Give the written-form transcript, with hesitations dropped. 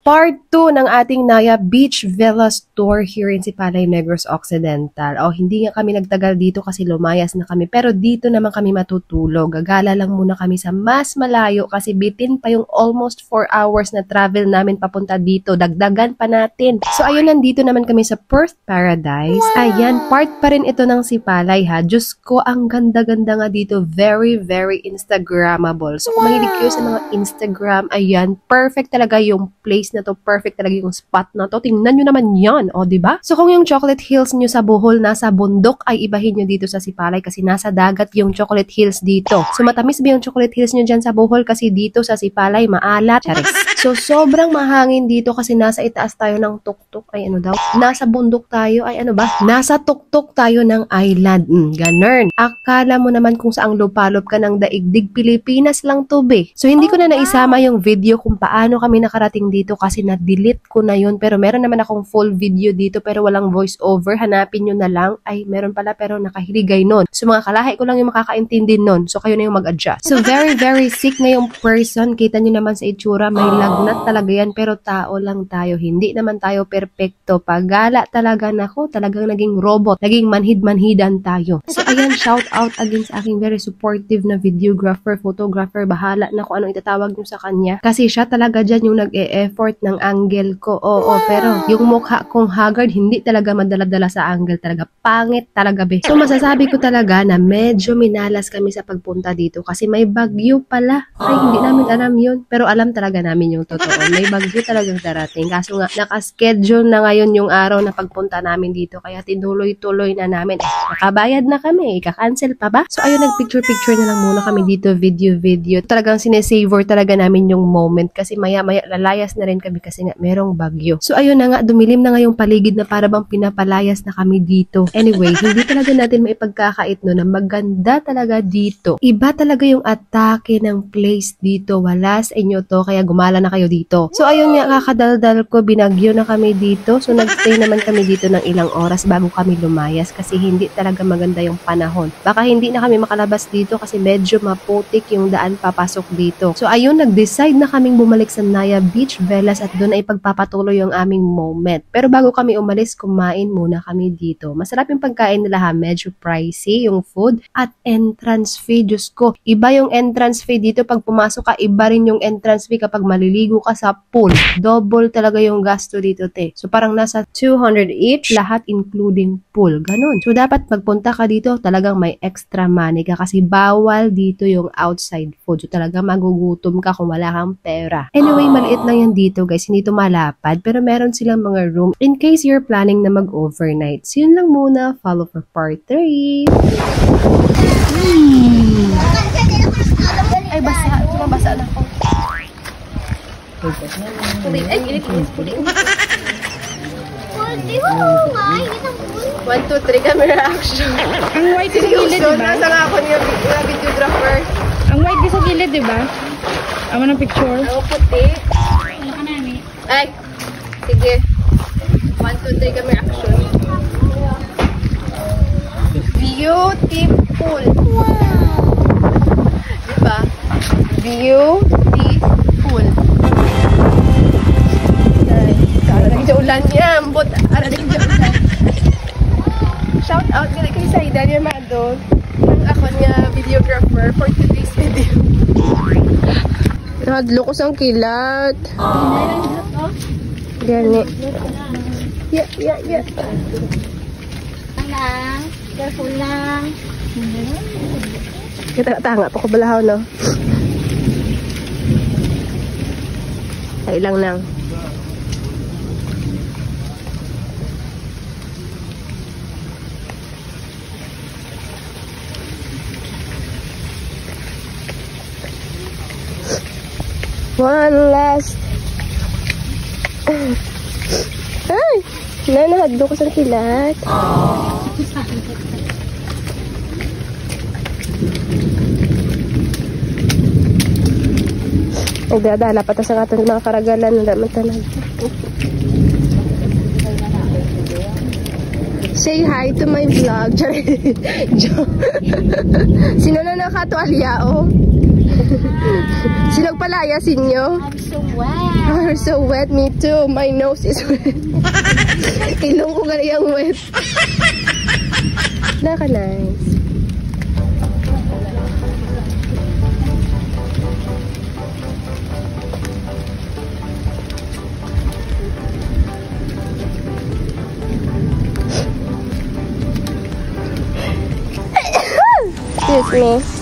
Part 2 ng ating Naya Beach Villa Store here in Sipalay, Negros Occidental. Hindi nga kami nagtagal dito kasi lumayas na kami. Pero dito naman kami matutulog. Gagala lang muna kami sa mas malayo kasi bitin pa yung almost 4 hours na travel namin papunta dito. Dagdagan pa natin. So ayun, nandito naman kami sa Perth Paradise. Ayan, part pa rin ito ng Sipalay ha. Diyos ko, ang ganda-ganda nga dito. Very, very Instagrammable. So kung mahilig kayo sa mga Instagram, ayan, perfect talaga yung place na to, perfect talaga yung spot na to. Tingnan nyo naman yan, diba? So kung yung Chocolate Hills nyo sa Bohol nasa bundok, ay ibahin nyo dito sa Sipalay kasi nasa dagat yung Chocolate Hills dito. So matamis ba yung Chocolate Hills nyo dyan sa Bohol kasi dito sa Sipalay maalat. Charis. So sobrang mahangin dito kasi nasa itaas tayo ng tuktok. Ay ano daw? Nasa bundok tayo. Ay ano ba? Nasa tuktok tayo ng island. Ganun. Akala mo naman kung saang lupalop ka ng daigdig, Pilipinas lang to be. So hindi ko na naisama yung video kung paano kami nakarating dito kasi na-delete ko na yun. Pero meron naman akong full video dito pero walang voice over. Hanapin nyo na lang. Ay, meron pala pero nakahiligay nun. So mga kalahi ko lang yung makakaintindi nun. So kayo na yung mag-adjust. So very, very sick na yung person. Kita nyo naman sa itsura. May lagnat talaga yan. Pero tao lang tayo. Hindi naman tayo perfecto. Pagala talaga nako. Talagang naging robot. Naging manhid-manhidan tayo. So ayan, shout out again sa aking very supportive na videographer, photographer. Bahala na kung anong itatawag nyo sa kanya. Kasi siya talaga dyan yung nag-e-effort ng angle ko. Pero yung mukha kong haggard, hindi talaga madala-dala sa angle talaga. Pangit talaga be. So masasabi ko talaga na medyo minalas kami sa pagpunta dito kasi may bagyo pala. Ay, hindi namin alam yun. Pero alam talaga namin yung totoo. May bagyo talagang darating. Kaso nga, nakaschedule na ngayon yung araw na pagpunta namin dito. Kaya tinuloy-tuloy na namin. Nakabayad na kami. Ika-cancel pa ba? So ayun, nag-picture-picture na lang muna kami dito. Video-video. Talagang sinesavor talaga namin yung moment kasi maya-maya lalayas na rin kami kasi nga merong bagyo. So ayun na nga, dumilim na nga yung paligid na para bang pinapalayas na kami dito. Anyway, hindi talaga natin maipagkakait no na maganda talaga dito. Iba talaga yung atake ng place dito. Wala sa inyo to, kaya gumala na kayo dito. So ayun nga, kakadaldal ko, binagyo na kami dito. So nagstay naman kami dito ng ilang oras bago kami lumayas kasi hindi talaga maganda yung panahon. Baka hindi na kami makalabas dito kasi medyo maputik yung daan papasok dito. So ayun, nag-decide na kaming bumalik sa Naya Beach Villas at doon ay pagpapatuloy yung aming moment. Pero bago kami umalis, kumain muna kami dito. Masarap yung pagkain nila ha, medyo pricey yung food at entrance fee. Diyos ko, iba yung entrance fee dito pag pumasok ka, iba rin yung entrance fee kapag maliligo ka sa pool. Double talaga yung gasto dito, te. So parang nasa 200 each, lahat including pool. Ganon. So dapat magpunta ka dito, talagang may extra money ka kasi bawal dito yung outside food. So talagang magugutom ka kung wala kang pera. Anyway, maliit lang yan dito guys, hindi ito malapad pero meron silang mga room in case you're planning na mag-overnight. So yun lang muna, follow for part 3. Ay, basa. Tumabasa na ako. Ay, init. 1, 2, 3, camera action. Ang white sa gilid, diba? Nasa nga ako niya videographer. Ang white sa gilid, diba? Ako ng picture. Ako puti. Ay, sige. 1, 2, 3, camera action. Beautiful. Wow. Diba? Beautiful. Araling sa ulan niya. Araling sa ulan. Shout out nila kay Saida niya Mado. Ako niya videographer for today's video. Hadlokos ang kilat. Gani. Yeah. Lang, careful lang. Kita tanga pa ko balahaw no. Ay lang. One last. Ay! Nanahadlo ko sa kilat. Nagdadala pa ta sa ating mga karagalan na naman tanag. Say hi to my vlog. Sino na nakatualya, oh? Sino palayasin nyo? I'm so wet. Oh, you're so wet. Me too. My nose is wet. Ilong ko ganyan wet. Naka-nice. Excuse me.